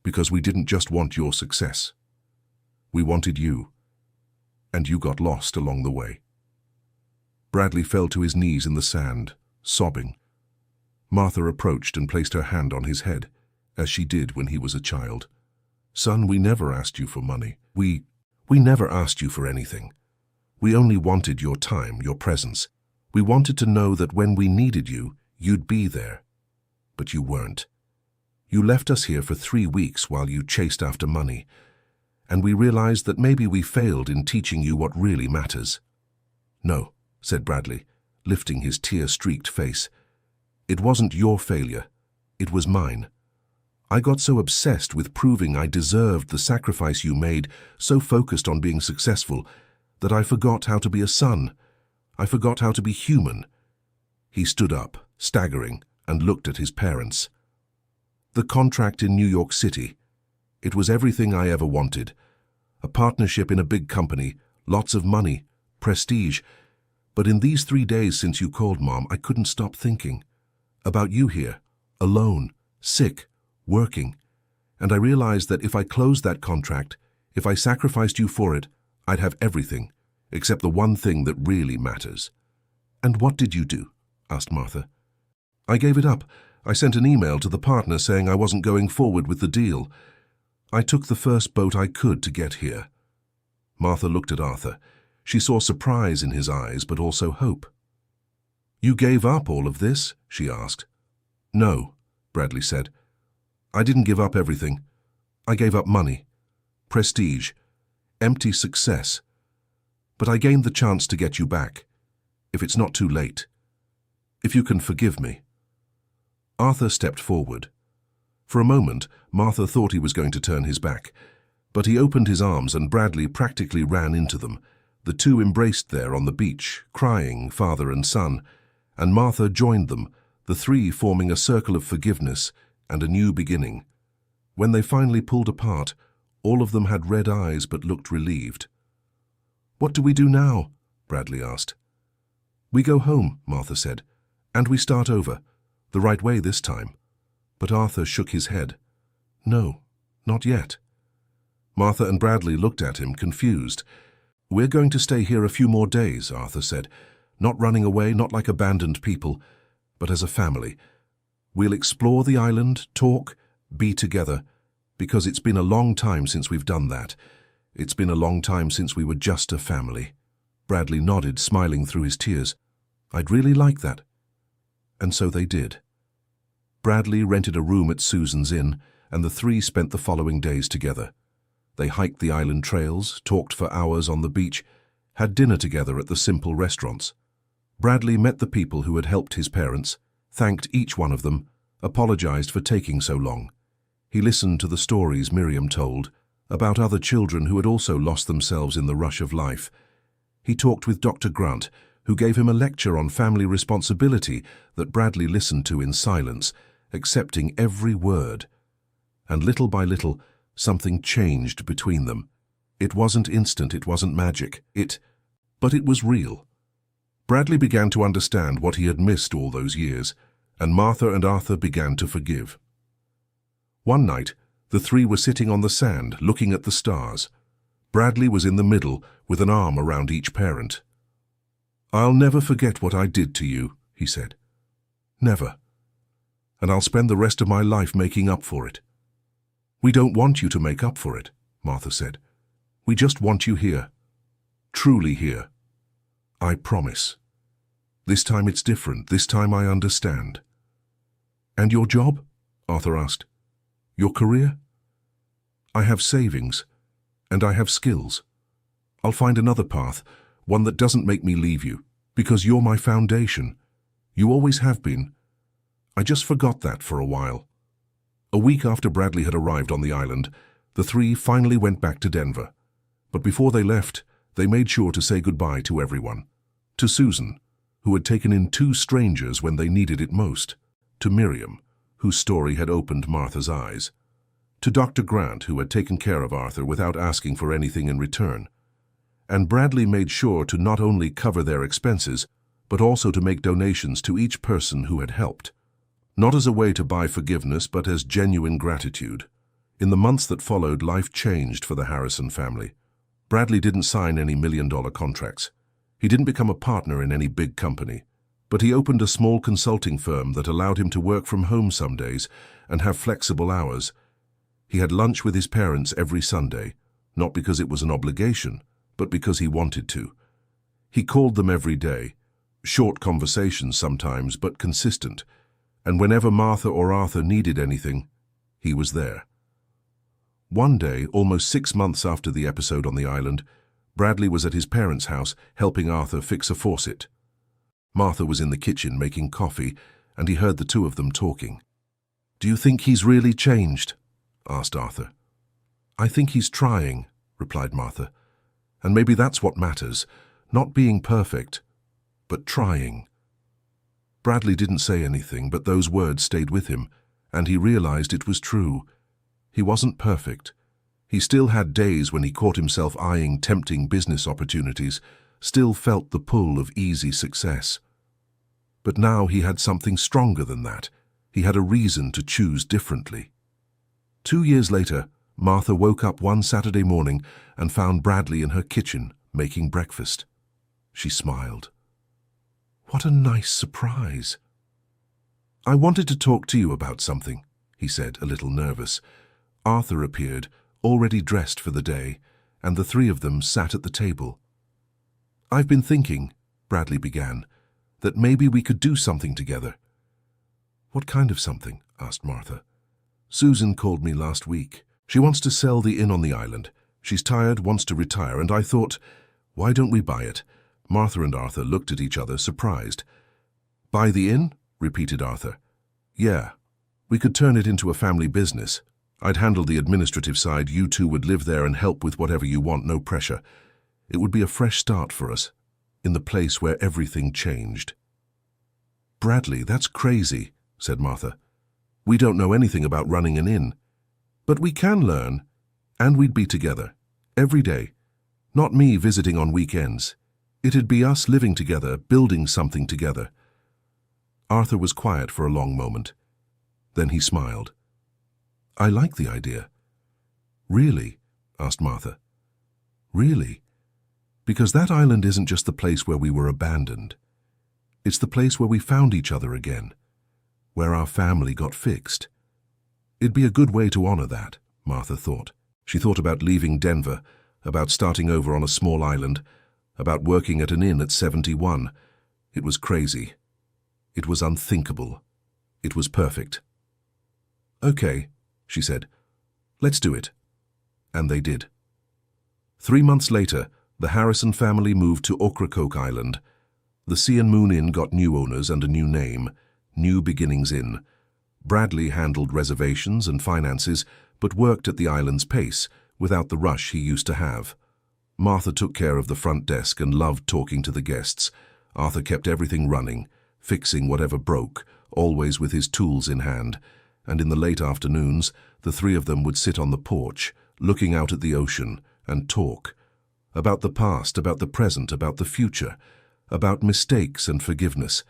because we didn't just want your success. We wanted you, and you got lost along the way. Bradley fell to his knees in the sand, sobbing. Martha approached and placed her hand on his head, as she did when he was a child. Son, we never asked you for money. We never asked you for anything. We only wanted your time, your presence. We wanted to know that when we needed you, you'd be there. But you weren't. You left us here for 3 weeks while you chased after money, and we realized that maybe we failed in teaching you what really matters. No, said Bradley, lifting his tear-streaked face. It wasn't your failure. It was mine. I got so obsessed with proving I deserved the sacrifice you made, so focused on being successful, that I forgot how to be a son. I forgot how to be human. He stood up, staggering, and looked at his parents. The contract in New York City. It was everything I ever wanted. A partnership in a big company, lots of money, prestige. But in these 3 days since you called, Mom, I couldn't stop thinking. About you here, alone, sick, working, And I realized that if I closed that contract, if I sacrificed you for it, I'd have everything, except the one thing that really matters." "And what did you do?" asked Martha. "I gave it up. I sent an email to the partner saying I wasn't going forward with the deal. I took the first boat I could to get here." Martha looked at Arthur. She saw surprise in his eyes, but also hope. "You gave up all of this?" she asked. "No," Bradley said. "I didn't give up everything. I gave up money, prestige, empty success. But I gained the chance to get you back, if it's not too late. If you can forgive me." Arthur stepped forward. For a moment, Martha thought he was going to turn his back, but he opened his arms and Bradley practically ran into them. The two embraced there on the beach, crying, father and son, and Martha joined them, the three forming a circle of forgiveness and a new beginning. When they finally pulled apart, all of them had red eyes but looked relieved. "What do we do now?" Bradley asked. "We go home," Martha said, "and we start over, the right way this time." But Arthur shook his head. "No, not yet." Martha and Bradley looked at him, confused. "We're going to stay here a few more days," Arthur said, "not running away, not like abandoned people, but as a family. We'll explore the island, talk, be together, because it's been a long time since we've done that. It's been a long time since we were just a family." Bradley nodded, smiling through his tears. "I'd really like that." And so they did. Bradley rented a room at Susan's Inn, and the three spent the following days together. They hiked the island trails, talked for hours on the beach, had dinner together at the simple restaurants. Bradley met the people who had helped his parents, thanked each one of them, apologized for taking so long. He listened to the stories Miriam told about other children who had also lost themselves in the rush of life. He talked with Dr. Grant, who gave him a lecture on family responsibility that Bradley listened to in silence, accepting every word. And little by little, something changed between them. It wasn't instant, it wasn't magic, but it was real. Bradley began to understand what he had missed all those years, and Martha and Arthur began to forgive. One night, the three were sitting on the sand, looking at the stars. Bradley was in the middle, with an arm around each parent. "I'll never forget what I did to you," he said. "Never. And I'll spend the rest of my life making up for it." "We don't want you to make up for it," Martha said. "We just want you here. Truly here. I promise. This time it's different. This time I understand." "And your job?" Arthur asked. "Your career?" "I have savings, and I have skills. I'll find another path, one that doesn't make me leave you, because you're my foundation. You always have been. I just forgot that for a while." A week after Bradley had arrived on the island, the three finally went back to Denver. But before they left, they made sure to say goodbye to everyone. To Susan, who had taken in two strangers when they needed it most. To Miriam, whose story had opened Martha's eyes. To Dr. Grant, who had taken care of Arthur without asking for anything in return. And Bradley made sure to not only cover their expenses, but also to make donations to each person who had helped. Not as a way to buy forgiveness, but as genuine gratitude. In the months that followed, life changed for the Harrison family. Bradley didn't sign any million-dollar contracts. He didn't become a partner in any big company. But he opened a small consulting firm that allowed him to work from home some days and have flexible hours. He had lunch with his parents every Sunday, not because it was an obligation, but because he wanted to. He called them every day, short conversations sometimes, but consistent. And whenever Martha or Arthur needed anything, he was there. One day, almost 6 months after the episode on the island, Bradley was at his parents' house helping Arthur fix a faucet. Martha was in the kitchen making coffee, and he heard the two of them talking. "Do you think he's really changed?" asked Arthur. "I think he's trying," replied Martha. "And maybe that's what matters, not being perfect, but trying." Bradley didn't say anything, but those words stayed with him, and he realized it was true. He wasn't perfect. He still had days when he caught himself eyeing tempting business opportunities, still felt the pull of easy success. But now he had something stronger than that. He had a reason to choose differently. 2 years later, Martha woke up one Saturday morning and found Bradley in her kitchen making breakfast. She smiled. What a nice surprise. I wanted to talk to you about something, he said, a little nervous. Arthur appeared, already dressed for the day, and the three of them sat at the table. I've been thinking, Bradley began, that maybe we could do something together. What kind of something? Asked Martha. Susan called me last week. She wants to sell the inn on the island. She's tired, wants to retire, and I thought, why don't we buy it? Martha and Arthur looked at each other, surprised. Buy the inn? Repeated Arthur. Yeah. We could turn it into a family business. I'd handle the administrative side, you two would live there and help with whatever you want, no pressure. It would be a fresh start for us, in the place where everything changed. Bradley, that's crazy, said Martha. We don't know anything about running an inn. But we can learn, and we'd be together, every day. Not me visiting on weekends. It'd be us living together, building something together. Arthur was quiet for a long moment. Then he smiled. I like the idea. Really? Asked Martha. Really? Because that island isn't just the place where we were abandoned. It's the place where we found each other again, where our family got fixed. It'd be a good way to honor that, Martha thought. She thought about leaving Denver, about starting over on a small island, about working at an inn at 71. It was crazy. It was unthinkable. It was perfect. Okay, she said. Let's do it. And they did. 3 months later, the Harrison family moved to Ocracoke Island. The Sea and Moon Inn got new owners and a new name, New Beginnings Inn. Bradley handled reservations and finances, but worked at the island's pace, without the rush he used to have. Martha took care of the front desk and loved talking to the guests. Arthur kept everything running, fixing whatever broke, always with his tools in hand, and in the late afternoons, the three of them would sit on the porch, looking out at the ocean, and talk. About the past, about the present, about the future, about mistakes and forgiveness,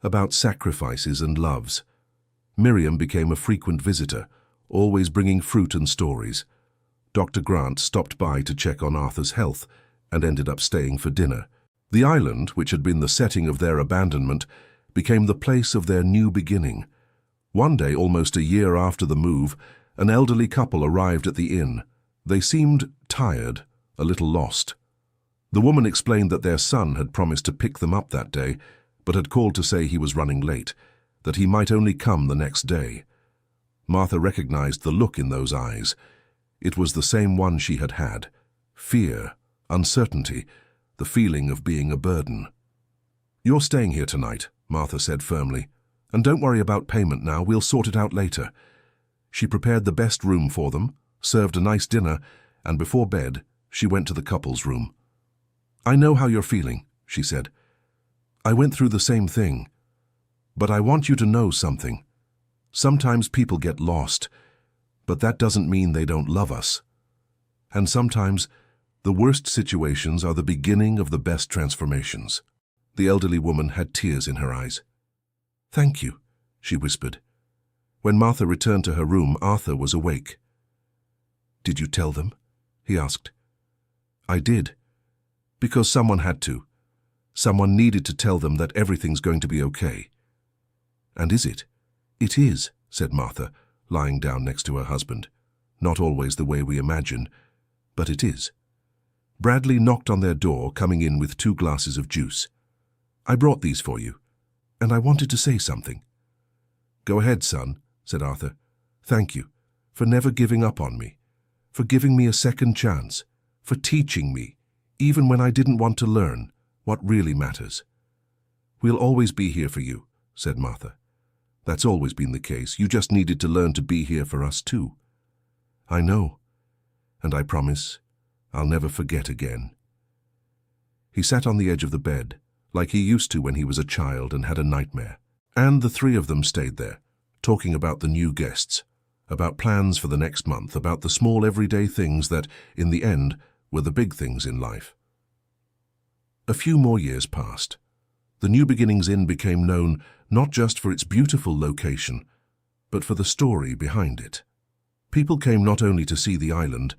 about sacrifices and loves. Miriam became a frequent visitor, always bringing fruit and stories. Dr. Grant stopped by to check on Arthur's health and ended up staying for dinner. The island, which had been the setting of their abandonment, became the place of their new beginning. One day, almost a year after the move, an elderly couple arrived at the inn. They seemed tired, a little lost. The woman explained that their son had promised to pick them up that day, but had called to say he was running late, that he might only come the next day. Martha recognized the look in those eyes. It was the same one she had had. Fear, uncertainty, the feeling of being a burden. You're staying here tonight, Martha said firmly. And don't worry about payment now, we'll sort it out later. She prepared the best room for them, served a nice dinner, and before bed, she went to the couple's room. I know how you're feeling, she said. I went through the same thing. But I want you to know something. Sometimes people get lost, but that doesn't mean they don't love us. And sometimes, the worst situations are the beginning of the best transformations. The elderly woman had tears in her eyes. Thank you, she whispered. When Martha returned to her room, Arthur was awake. Did you tell them? He asked. I did. Because someone had to. Someone needed to tell them that everything's going to be okay. And is it? It is, said Martha, lying down next to her husband. Not always the way we imagine, but it is. Bradley knocked on their door, coming in with 2 glasses of juice. I brought these for you, and I wanted to say something. Go ahead, son, said Arthur. Thank you for never giving up on me, for giving me a second chance, for teaching me, even when I didn't want to learn, what really matters. We'll always be here for you, said Martha. That's always been the case. You just needed to learn to be here for us too. I know, and I promise I'll never forget again. He sat on the edge of the bed, like he used to when he was a child and had a nightmare. And the three of them stayed there, talking about the new guests, about plans for the next month, about the small everyday things that, in the end, were the big things in life. A few more years passed. The New Beginnings Inn became known not just for its beautiful location, but for the story behind it. People came not only to see the island,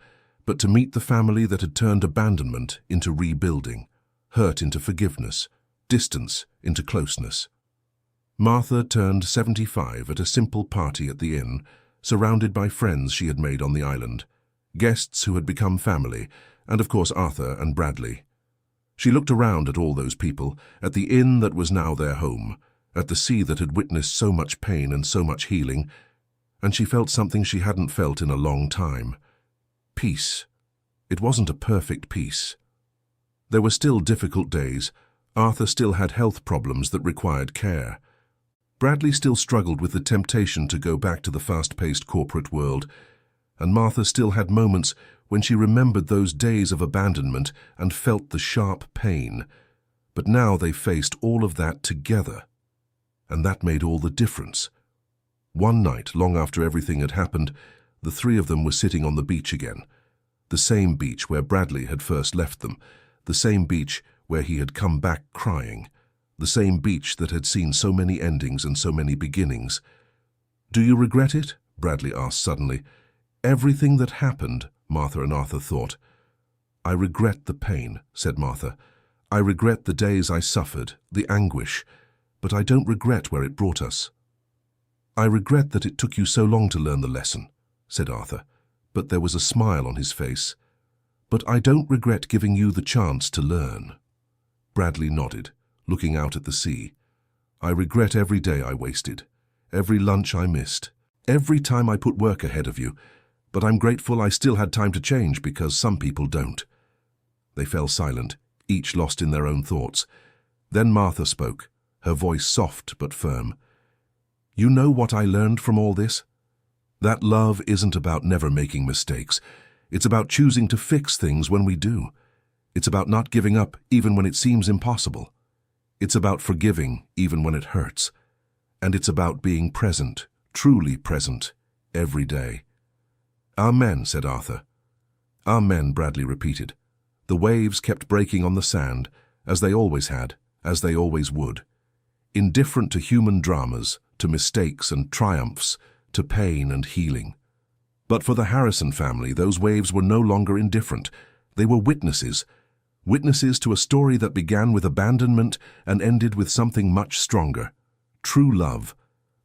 but to meet the family that had turned abandonment into rebuilding, hurt into forgiveness, distance into closeness. Martha turned 75 at a simple party at the inn, surrounded by friends she had made on the island, guests who had become family, and of course Arthur and Bradley. She looked around at all those people, at the inn that was now their home, at the sea that had witnessed so much pain and so much healing, and she felt something she hadn't felt in a long time. Peace. It wasn't a perfect peace. There were still difficult days. Arthur still had health problems that required care. Bradley still struggled with the temptation to go back to the fast-paced corporate world, and Martha still had moments when she remembered those days of abandonment and felt the sharp pain. But now they faced all of that together, and that made all the difference. One night, long after everything had happened, the three of them were sitting on the beach again. The same beach where Bradley had first left them, the same beach where he had come back crying, the same beach that had seen so many endings and so many beginnings. "Do you regret it?" Bradley asked suddenly. "Everything that happened," Martha and Arthur thought. "I regret the pain," said Martha. "I regret the days I suffered, the anguish, but I don't regret where it brought us." "I regret that it took you so long to learn the lesson," said Arthur, but there was a smile on his face. "But I don't regret giving you the chance to learn." Bradley nodded, looking out at the sea. "I regret every day I wasted, every lunch I missed, every time I put work ahead of you, but I'm grateful I still had time to change because some people don't." They fell silent, each lost in their own thoughts. Then Martha spoke, her voice soft but firm. "You know what I learned from all this? That love isn't about never making mistakes. It's about choosing to fix things when we do. It's about not giving up even when it seems impossible. It's about forgiving even when it hurts. And it's about being present, truly present, every day." "Amen," said Arthur. "Amen," Bradley repeated. The waves kept breaking on the sand, as they always had, as they always would. Indifferent to human dramas, to mistakes and triumphs, to pain and healing. But for the Harrison family, those waves were no longer indifferent. They were witnesses. Witnesses to a story that began with abandonment and ended with something much stronger. True love.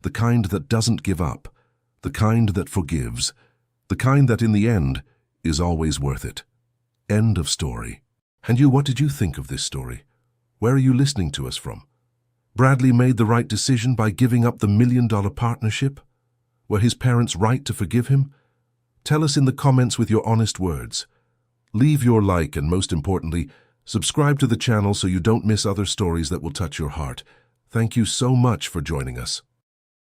The kind that doesn't give up. The kind that forgives. The kind that in the end is always worth it. End of story. And you, what did you think of this story? Where are you listening to us from? Bradley made the right decision by giving up the $1 million partnership? Were his parents right to forgive him? Tell us in the comments with your honest words. Leave your like and, most importantly, subscribe to the channel so you don't miss other stories that will touch your heart. Thank you so much for joining us.